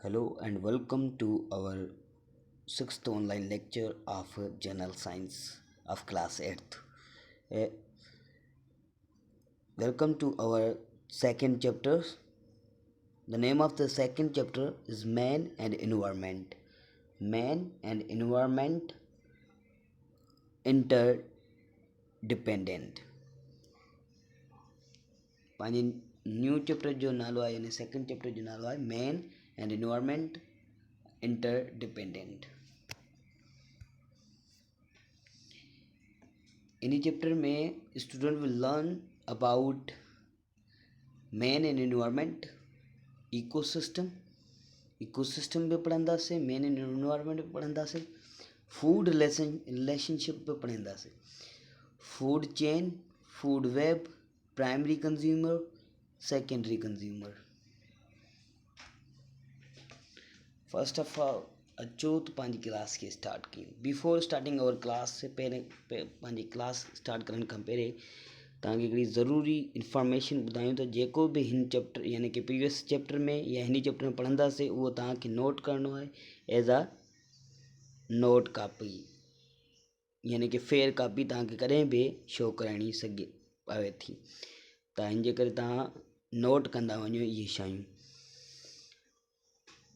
Hello and welcome to our sixth online lecture of General Science of class 8th. Uh, Welcome to our second chapter. The name of the second chapter is Man and Environment. Man and Environment Interdependent. पंहिंजे new chapter जो नालो आहे यानी second chapter जो नालो आहे man and environment interdependent. In chapter में student will learn about man and environment, ecosystem भी पढ़ंदासीं, मैन एंड एनवायरमेंट भी पढ़ंदासीं, फूड रिलेशनशिप भी पढ़ंदासीं, food chain, food web, primary consumer, secondary consumer. First of all अचो तो पंहिंजी क्लास खे स्टार्ट कयूं। बिफोर स्टार्टिंग आवर क्लास से पहिरें पंहिंजी क्लास स्टार्ट करण खां पहिरें तव्हांखे हिकिड़ी ज़रूरी इंफॉर्मेशन ॿुधायूं त जेको बि हिन चैप्टर यानी कि प्रीवियस चैप्टर में या हिन चैप्टर में पढ़ंदासीं उहो तव्हांखे नोट करिणो आहे एज़ अ नोट कापी, यानी कि फेयर कापी तव्हांखे कॾहिं बि शो कराइणी सघे पवे थी, त हिन जे करे तव्हां नोट कंदा वञो इहे शयूं।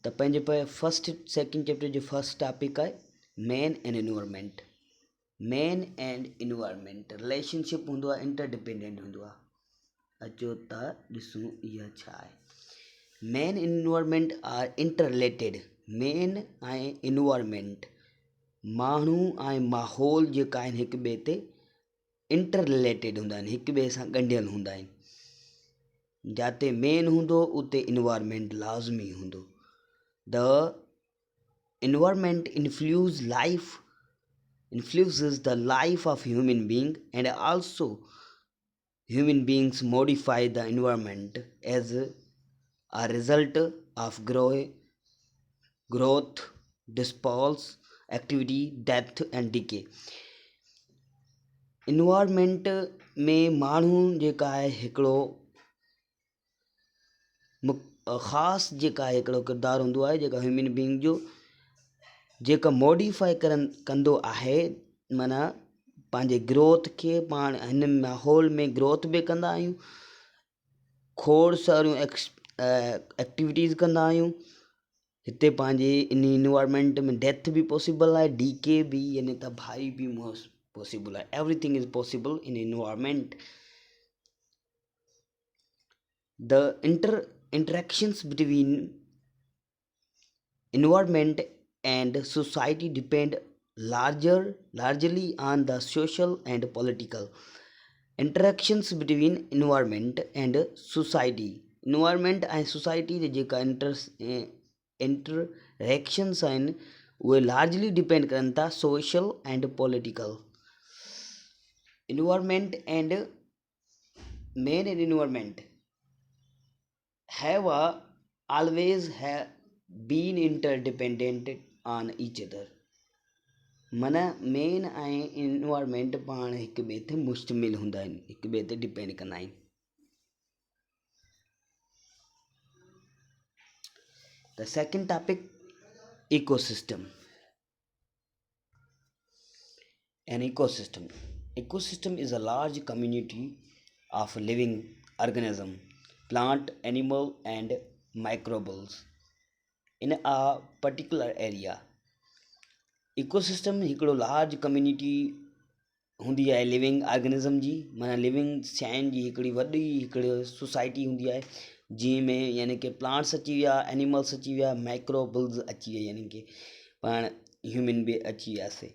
त पंहिंजे फर्स्ट सेकेंड चैप्टर जो फर्स्ट टॉपिक आहे man and environment. Man and environment relationship हूंदो आहे, इंटरडिपेंडेंट हूंदो आहे। अचो त ॾिसूं इहा छा आहे। Man and environment are inter related. Man ऐं एनवायरमेंट माण्हू ऐं माहौल जेका आहिनि हिक ॿिए ते इंटर रिलेटेड हूंदा आहिनि, हिक ॿिए सां ॻंढियल हूंदा आहिनि। जिते मैन हूंदो उते एनवायरमेंट लाज़मी हूंदो। The environment influences the life of human being, and also human beings modify the environment as a result of growth, dispersal, activity, death and decay। environment में माण्हू जेका आहे हिकिड़ो ख़ासि जेका हिकिड़ो किरदारु हूंदो आहे, जेका ह्यूमन बीइंग जो जेका मॉडिफाई कंदो आहे, माना पंहिंजे ग्रोथ खे पाण हिन माहौल में ग्रोथ बि कंदा आहियूं, खोड़ सारियूं एक्टिविटीज़ कंदा आहियूं। हिते पंहिंजे इन इन्वायरमेंट में डेथ बि पॉसिबल आहे, डीके बि यानी तबाही बि पॉसिबल आहे। Everything is possible in environment. The interactions between environment and society depend largely on the social and political interactions between environment and society। environment and society जे जेका interactions आहिनि उहे लार्जली डिपेंड करनि था social and political. environment and man and environment always have been interdependent on each other। माना main ऐं environment पाण हिक ॿिए ते मुश्तमिल हूंदा आहिनि, हिक ॿिए ते डिपेंड कंदा आहिनि। The second topic ecosystem. An ecosystem is a large community of living organism, plant, animal and microbials in a particular area। Ecosystem हिकिड़ो लार्ज कम्यूनिटी हूंदी आहे लिविंग ऑर्गेनिज़म जी, माना लिविंग शयुनि जी हिकिड़ी सोसाइटी हूंदी आहे, जंहिंमें यानी कि प्लांट्स अची विया, एनिमल्स अची विया, माइक्रोबिल्स अची विया, यानी कि पाण ह्यूमन बि अची वियासीं।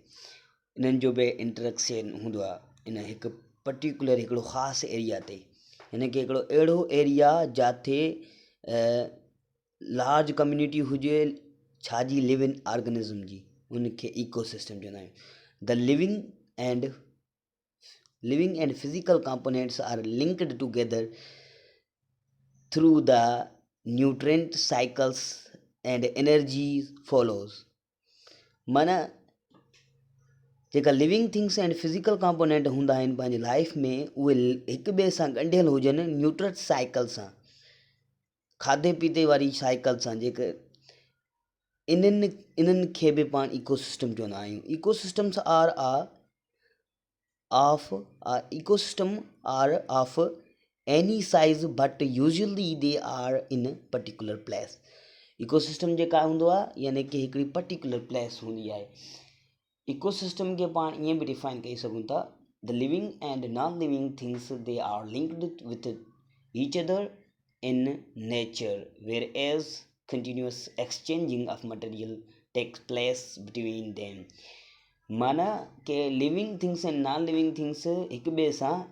इन्हनि जो बि इंटरेक्शन हूंदो आहे इन हिकु पर्टिकुलर हिकिड़ो ख़ासि एरिया ते, यानी कि हिकिड़ो अहिड़ो एरिया जिथे लार्ज कम्यूनिटी हुजे छाजी लिविंग ऑर्गेनिज़म जी, उनखे इकोसिस्टम चवंदा आहियूं। The living and physical components are linked together through the nutrient cycles and energy follows. माना जेका living things and physical component हूंदा आहिनि पंहिंजी लाइफ में, उहे हिक ॿिए सां ॻंढियल हुजनि न्यूट्रिएंट साइकिल सां, खाधे पीते वारी साइकिल सां, जेके इन्हनि खे बि पाण इकोसिस्टम चवंदा आहियूं. Ecosystems are of any size but usually they are in a particular place. Ecosystem जेका हूंदो आहे यानी कि हिकिड़ी पर्टिकुलर प्लेस हूंदी आहे. इकोसिस्टम खे पाण ईअं बि डिफाइन करी सघूं था, the living and non living things they are linked with each other in nature, whereas continuous exchanging of material takes place between them. माना कि लिविंग थिंग्स ऐं नॉन लिविंग थिंग्स हिक ॿिए सां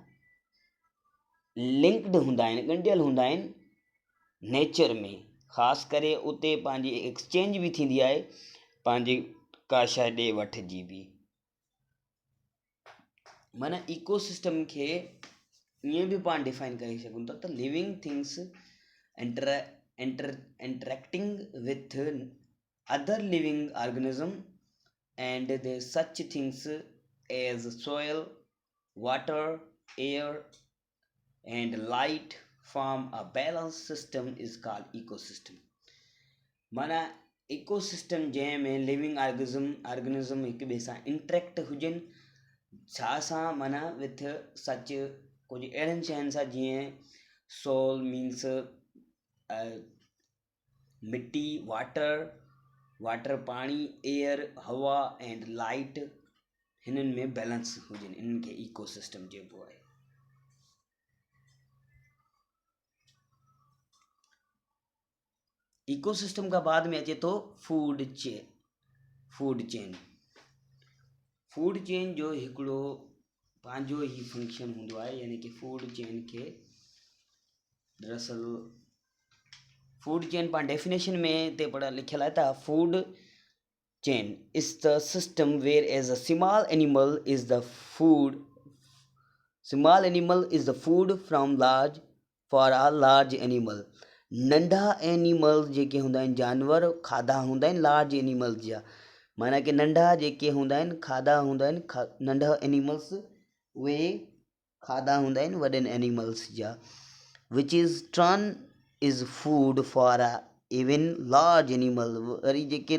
लिंक्ड हूंदा आहिनि, ॻंढियल हूंदा आहिनि नेचर में. ख़ासि करे उते पंहिंजी एक्सचेंज बि थींदी आहे, पंहिंजी का शइ ॾे वठ जी बि. माना इकोसिस्टम खे ईअं बि पाण डिफाइन करे सघूं था त living things interacting with other living organism and the such things as soil, water, air and light form a balanced system is called ecosystem. माना इकोसिस्टम जंहिंमें लिविंग ऑर्गेनिज़म हिक ॿिए सां इंटरेक्ट हुजनि. छा सां? माना विथ सच कुझु अहिड़नि शयुनि सां जीअं सोल मीन्स मिट्टी, वाटर पाणी, एयर हवा एंड लाइट, हिननि में बैलेंस हुजनि. इन्हनि खे इकोसिस्टम चइबो आहे. इकोसिस्टम खां बाद में अचे थो फूड चेन. फूड चेन जो हिकिड़ो पंहिंजो ई फंक्शन हूंदो आहे, यानी कि फूड चेन खे दरअसल फूड चेन पाण डेफिनेशन में ते पढ़ा लिखियल आहे त food chain is the system where as a small animal is the food from large for a large animal. नंढा एनिमल्स जेके हूंदा आहिनि, जानवर खाधा हूंदा आहिनि लार्ज एनिमल्स जा. माना कि नंढा जेके हूंदा आहिनि खाधा हूंदा आहिनि, नंढा एनिमल्स उहे खाधा हूंदा आहिनि वॾनि एनिमल्स जा. Which is turn is food for a even large animal. वरी जेके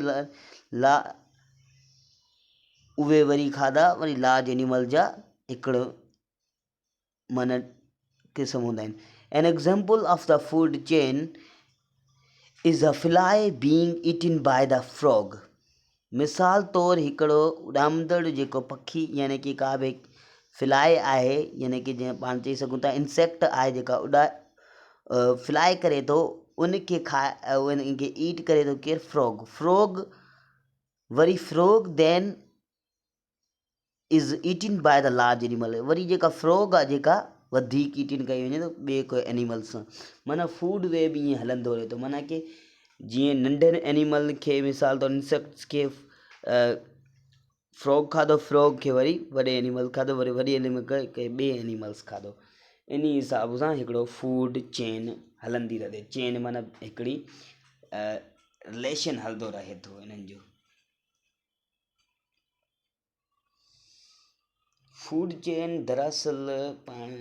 उहे वरी खाधा वरी लार्ज एनिमल जा हिकिड़ो माना क़िस्म हूंदा आहिनि. An example of the food chain is a fly being eaten by the frog. मिसाल तौरु हिकिड़ो उॾामंदड़ जेको पखी यानी कि का बि फ्लाई आहे, यानी कि जीअं पाण चई सघूं था इंसेक्ट आहे जेका फ्लाई करे थो, उनखे उनखे ईट करे थो केरु? फ्रॉग. वरी frog then is eaten by the large animal. वरी जेका फ्रॉग आहे जेका वधीक ईटिन कई वञे थो ॿिए कोई एनिमल सां. माना फूड वे बि ईअं हलंदो रहे थो. माना कि जीअं नंढनि एनिमल खे मिसाल तौरु इंसेक्ट्स खे फ्रॉग खाधो, फ्रॉग खे वरी वॾे एनिमल खाधो, वरी वॾे एनिमल खे ॿिए एनिमल्स खाधो. इन हिसाब सां हिकिड़ो फूड चेन हलंदी रहे. चेन माना हिकिड़ी रिलेशन हलंदो रहे थो इन्हनि जो. फूड चेन दरअसल पाण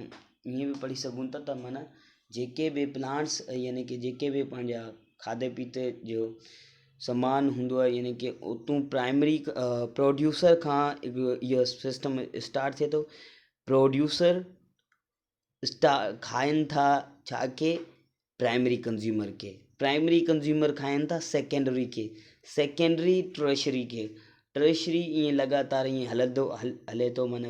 ईअं बि पढ़ी सघूं था त माना जेके बि प्लांट्स यानी कि जेके बि पंहिंजा खाधे पीते जो सामान हूंदो आहे, यानी कि उतां प्राइमरी प्रोड्यूसर खां इहो सिस्टम स्टार्ट थिए थो. प्रोड्यूसर खाइनि था छा खे? प्राइमरी कंज्यूमर खाइनि था सेकेंडरी खे, सेकेंडरी ट्रेशरी खे. ट्रेशरी ईअं लगातार ईअं हले थो माना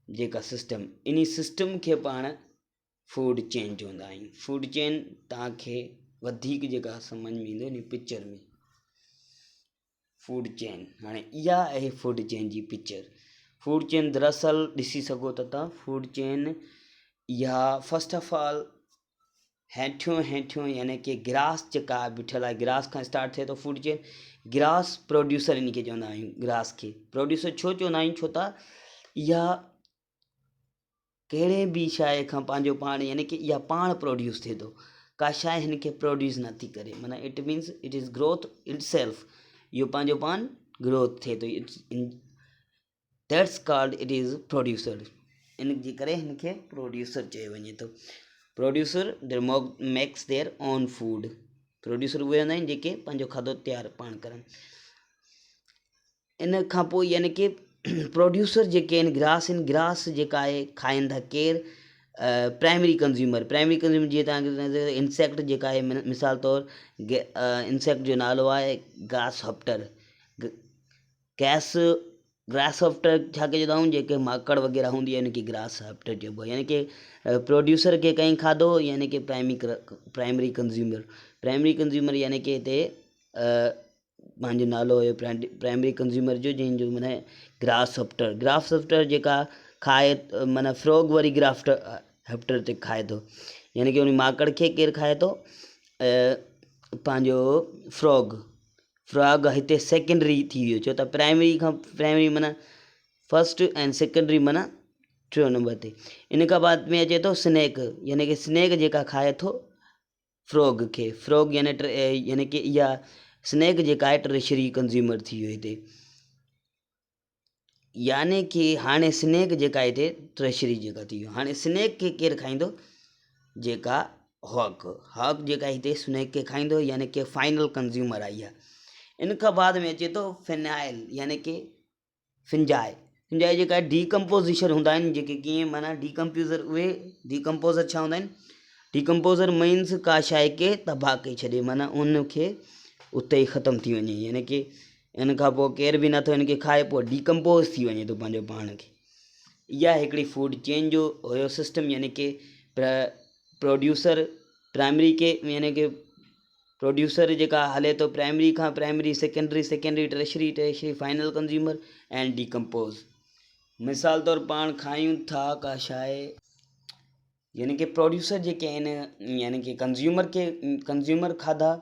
जेका सिस्टम. इन सिस्टम खे पाण फूड चेन चवंदा आहियूं. फूड चेन तव्हांखे वधीक जेका सम्झ में ईंदो इन पिक्चर में. फूड चेन हाणे इहा आहे फूड चेन जी पिक्चर. फूड चेन दरअसल ॾिसी सघो था तव्हां. फूड चेन इहा फस्ट ऑफ ऑल हेठियों यानी कि ग्रास जेका बीठल आहे, ग्रास खां स्टार्ट थिए थो food chain. Grass producer in खे चवंदा आहियूं. ग्रास खे प्रोड्यूसर छो चवंदा आहियूं? छो त इहा कहिड़े बि शइ खां पंहिंजो पाण यानी कि इहा पाण प्रोड्यूस थिए थो. का शइ हिन खे प्रोड्यूस नथी करे. माना it means it is growth it self. इहो पंहिंजो पाण ग्रोथ थिए थो. That's called it is producer. इन जे करे हिन खे प्रोड्यूसर चयो वञे थो. Producer makes their own food. Producer उहे हूंदा आहिनि जेके पंहिंजो खाधो तयारु पाण करनि। इन खां पोइ यानी कि प्रोड्यूसर जेके आहिनि ग्रास जेका आहे खाइनि था केरु, प्राइमरी कंज़्यूमर जीअं तव्हांखे इंसेक्ट जेका आहे मिसाल तौरु इंसेक्ट जो नालो आहे ग्रास हॉप्टर। ग्रास हॉप्टर छा खे चवंदा आहियूं, जेके माकड़ वग़ैरह हूंदी आहे उनखे ग्रास हॉप्टर चइबो आहे। यानी कि प्रोड्यूसर खे कईं खाधो यानी कि प्राइमरी कंज़्यूमर यानी कि हिते पंहिंजो नालो हुयो प्राइमरी कंज़्यूमर जो, जंहिंजो माना ग्रास हॉप्टर जेका खाए माना फ्रॉग वरी ग्रास हॉप्टर ते खाए थो, यानी कि उन माकड़ खे केरु खाए थो, पंहिंजो फ्रॉग हिते सेकेंडरी थी वियो। छो त प्राइमरी माना फर्स्ट ऐं सेकेंडरी माना 3 नंबर ते। इन खां बाद में अचे थो स्नैक, यानी कि स्नैक जेका खाए थो फ्रॉग खे। फ्रॉग यानी कि इहा स्नैक जेका आहे टर्शियरी कंज़्यूमर थी वियो हिते। यानी कि हाणे स्नैक जेका हिते टर्शियरी जेका थी वियो। हाणे स्नैक खे केरु खाईंदो, जेका हॉक जेका हिते स्नैक खे खाईंदो, यानी कि फाइनल कंज़्यूमर आई आहे। इन खां बाद में अचे थो फिनाइल, यानी कि फिंजाई जेका डीकम्पोज़िशन हूंदा आहिनि, जेके कीअं माना डीकम्पोज़र छा हूंदा आहिनि, डीकम्पोज़र मीन्स का शइ खे तबाह करे छॾे, माना उनखे उते ई ख़तमु थी वञे, यानी कि इन खां पोइ केर बि नथो इनखे खाए, पोइ डीकम्पोज़ थी वञे थो पंहिंजो पाण खे। इहा हिकिड़ी फूड चेन जो हुयो सिस्टम, यानी कि प्रोड्यूसर प्राइमरी के यानी कि प्रोड्यूसर जेका हले थो प्राइमरी खां primary, secondary tertiary final consumer and decompose. मिसाल तौरु पाण खायूं था का शइ, यानी कि प्रोड्यूसर जेके आहिनि यानी कि कंज़्यूमर खाधा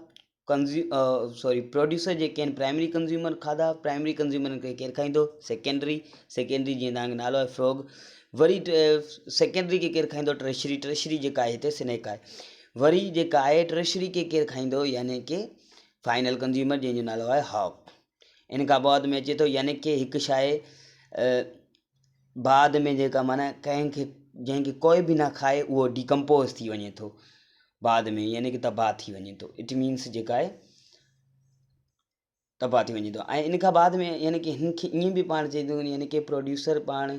प्रोड्यूसर जेके आहिनि प्राइमरी कंज़्यूमर खाधा, प्राइमरी कंज़्यूमर खे केरु खाईंदो, सेकेंडरी जीअं तव्हांखे नालो आहे फ्रॉग। वरी सेकेंडरी खे केरु खाईंदो, टर्शियरी जेका आहे हिते स्नैक आहे। वरी जेका आहे टर्शियरी खे केरु खाईंदो, यानी कि फाइनल कंज़्यूमर जंहिंजो नालो आहे हॉक। इन खां बाद में अचे थो यानी कि हिकु शइ बाद में जेका माना जंहिंखे कोई बि न खाए उहो डीकम्पोज़ थी वञे थो बाद में, यानी कि तबाह थी वञे थो। इट मीन्स जेका आहे तबाह थी वञे थो। ऐं इन खां बाद में यानी कि हिनखे ईअं बि पाण चई थो, यानी कि प्रोड्यूसर पाण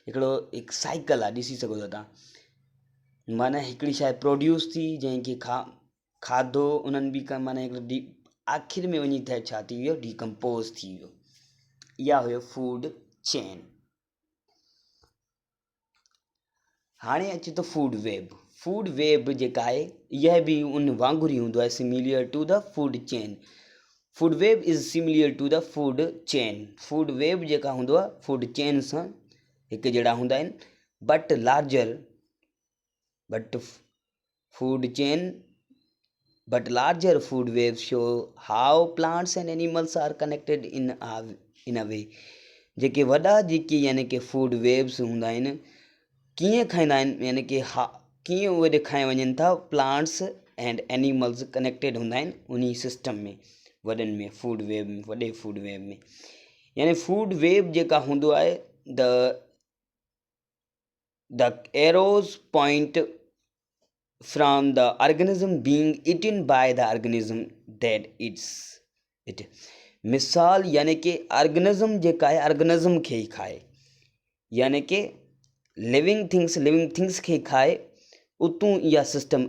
हिकु साइकिल आहे, ॾिसी सघो था तव्हां। माना हिकिड़ी शइ प्रोड्यूस थी, जंहिंखे खाधो उन्हनि बि माना हिकिड़ो आख़िर में वञी छा थी वियो, डीकम्पोज़ थी वियो। इहा हुयो फूड चेन। हाणे अचे थो फूड वेब जेका आहे, इहा बि उन वांगुरु ई हूंदो आहे, similar to the food chain. Food web is similar to the food chain. Food web जेका हूंदो आहे फूड चेन सां हिकु जहिड़ा हूंदा आहिनि, but larger food waves show how plants and animals are connected in a way। जेके वॾा जेके यानी कि फूड वेव्स हूंदा आहिनि, कीअं खाईंदा आहिनि, यानी कि कीअं उहे ॾेखारे वञनि था, प्लांट्स एंड एनिमल्स कनेक्टेड हूंदा आहिनि उन सिस्टम में, वॾे फूड वेव में। यानी फूड वेव जेका हूंदो आहे, the arrows point from the organism being eaten by the organism that eats it। मिसाल यानी कि ऑर्गेनिज्म जेका आहे ऑर्गेनिज्म खे ई खाए, यानी कि लिविंग थिंग्स खे खाए, उतूं इहा सिस्टम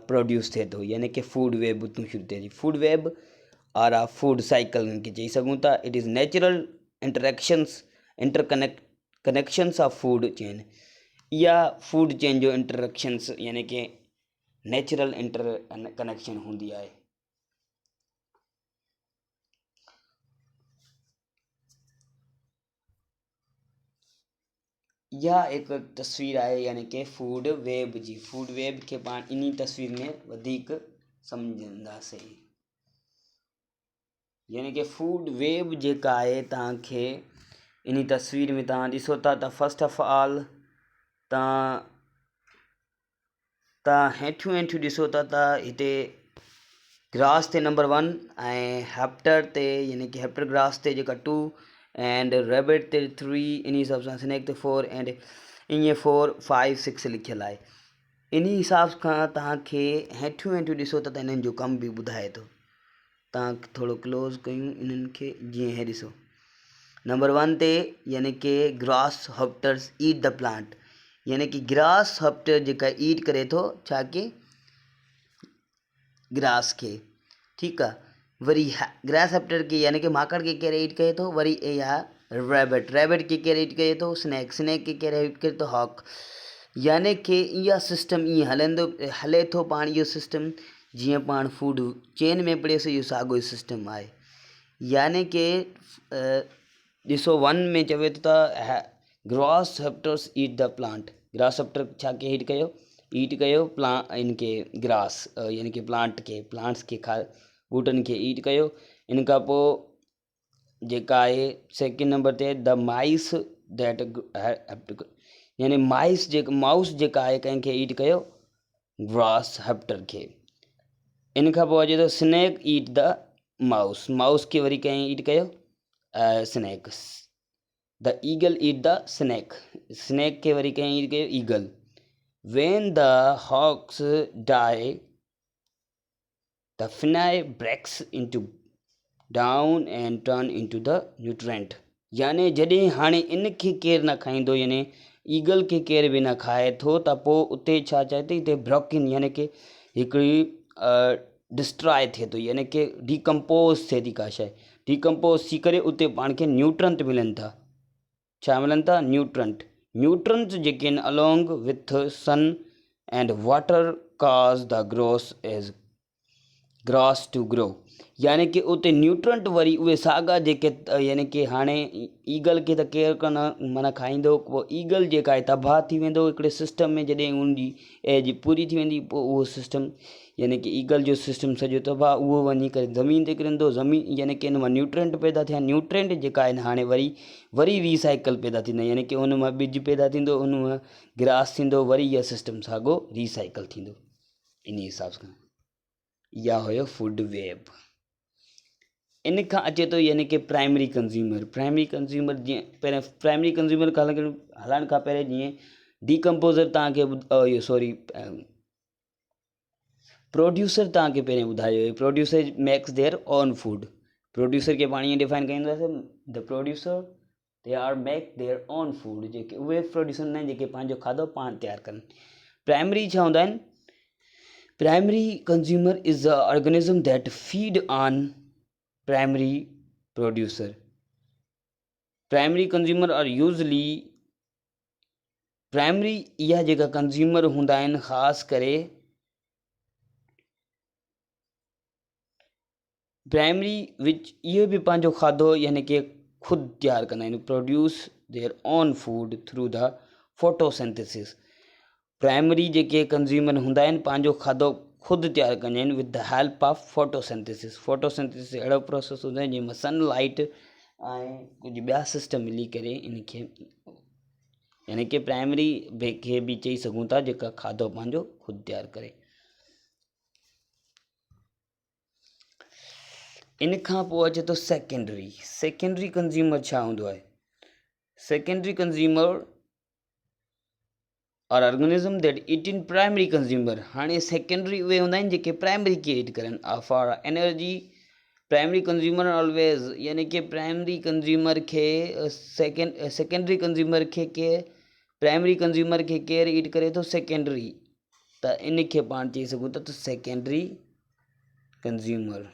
प्रोड्यूस थिए थो, यानी कि फूड वेब उतूं शुरू थिए थी। फूड वेब और फूड साइकिल खे चई सघूं था। It is natural connections of food chain. इहा फूड चेन जो इंटरेक्शंस यानी कि नेचुरल कनेक्शन हूंदी आहे। इहा हिकु तस्वीर आहे यानी कि फूड वेब जी। फूड वेब खे पाण इन तस्वीर में वधीक सम्झंदासीं। यानी कि फूड वेब जेका आहे, तव्हांखे इन तस्वीर में तव्हां ॾिसो था त फस्ट ऑफ ऑल तव्हां हेठियूं ॾिसो था त हिते ग्रास ते नंबर 1 ऐं हैप्टर ते यानी कि हैप्टर ग्रास ते जेका 2 एंड रेबिट ते 3, इन हिसाब सां स्नैक ते 4 एंड ईअं 4 5 6 लिखियलु आहे। इन हिसाब खां तव्हांखे हेठियूं ॾिसो त इन्हनि जो कम बि ॿुधाए थो। तव्हां थोरो क्लोज़ कयूं इन्हनि खे, जीअं हे ॾिसो नंबर 1 ते यानी कि ग्रास हॉप्टर्स ईट द प्लांट, यानी कि ग्रास हॉप्टर जेका ईट करे थो छा के ग्रास खे, ठीकु आहे। वरी ग्रास हॉप्टर खे यानी कि माकड़ खे केरु ईट करे थो, वरी इहा रैबिट खे केरु ईट करे थो, स्नैक खे केरु ईट करे थो, हॉक। यानी कि इहा सिस्टम ईअं हले थो पाण इहो सिस्टम, जीअं पाण फूड चेन में पढ़ियोसीं इहो साॻियो सिस्टम आहे। यानी कि ॾिसो 1 में चवे थो त grasshoppers eat the plant, grasshopper छा के ईट कयो इनके ग्रास यानी कि प्लांट्स खे ॿूटनि खे ईट कयो। इन खां पोइ जेका आहे सेकेंड नंबर ते द माइस दैट यानी माउस जेका आहे कंहिंखे ईट कयो, ग्रास हॉप्टर खे। इन खां पोइ अचे थो स्नैक ईट द माउस खे वरी कंहिं ईट कयो, snake. The eagle eat the snake खे वरी कंहिं ईट कयो, eagle. When the hawks die, the finale breaks into down and turn into the nutrient। यानी जॾहिं हाणे इन खे केरु न खाईंदो, यानी ईगल खे केर बि न खाए थो, त पोइ उते छा चए थी, हिते ब्रोकिन यानी कि हिकिड़ी डिस्ट्रॉय थिए थो, यानी कि डिकम्पोज़ थिए थी का शइ, डिकम्पोज़ थी करे उते पाण खे न्यूट्रंट मिलनि था। छा मिलनि था? न्यूट्रंट्स जेके आहिनि along with sun and water cause the grass to grow. यानी कि उते न्यूट्रंट वरी उहे साॻा जेके यानी कि हाणे ईगल खे त केरु कोन माना खाईंदो, पोइ ईगल जेका आहे तबाह थी वेंदो हिकिड़े सिस्टम में, जॾहिं उनजी एज पूरी थी वेंदी, पोइ उहो सिस्टम यानी कि ईगल जो सिस्टम सॼो तबाह, उहो वञी करे ज़मीन ते किरंदो, ज़मीन यानी कि इन मां न्यूट्रेंट पैदा थिया, न्यूट्रेंट जेका आहिनि हाणे वरी रीसाइकल पैदा थींदा, यानी कि उन मां ॿिज पैदा थींदो, उन मां ग्रास थींदो, वरी इहा सिस्टम साॻियो रीसाइकल थींदो। इन हिसाब सां इहा हुयो फूड वेब। इन खां अचे थो यानी कि प्राइमरी कंज़्यूमर जीअं पहिरियों प्राइमरी कंज़्यूमर हलण खां पहिरियों जीअं डिकम्पोज़र तव्हांखे प्रोड्यूसर तव्हांखे पहिरियों ॿुधायो, producer makes their own food. Producer खे पाण ईअं डिफाइन कईंदासीं, the producer they are make their own food, जेके उहे प्रोड्यूसर न जेके पंहिंजो खाधो पाण तयारु कनि। प्राइमरी छा हूंदा आहिनि? Primary consumer is a organism that feed on primary producer. Primary consumer are usually primary इहा जेका कंज़्यूमर हूंदा आहिनि, ख़ासि करे प्राइमरी विच इहे बि पंहिंजो खाधो यानी कि ख़ुदि तयारु कंदा आहिनि, produce their own food through the photosynthesis. Primary जेके कंज़्यूमर हूंदा आहिनि पंहिंजो खाधो ख़ुदि तयारु कंदा आहिनि with the help of photosynthesis. Photosynthesis अहिड़ो प्रोसेस हूंदो आहे जंहिंमें सनलाइट ऐं कुझु ॿिया सिस्टम मिली करे इनखे यानी कि प्राइमरी खे बि चई सघूं था जेका खाधो पंहिंजो ख़ुदि तयारु करे। इन खां पोइ अचे थो सेकेंडरी कंज़्यूमर छा हूंदो आहे? सेकेंडरी कंज़्यूमर और organism that eat in primary consumer. हाणे सेकेंडरी उहे हूंदा आहिनि जेके प्राइमरी खे ईट करनि। For energy primary consumer always, यानी कि प्राइमरी कंज़्यूमर खे सेकेंडरी कंज़्यूमर खे प्राइमरी कंज़्यूमर खे केरु ईट करे थो? सेकेंडरी। त इन खे पाण चई सघूं था त secondary consumer.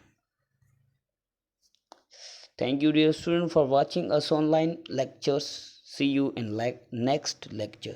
Thank you dear student for watching us online lectures. See you in next lecture.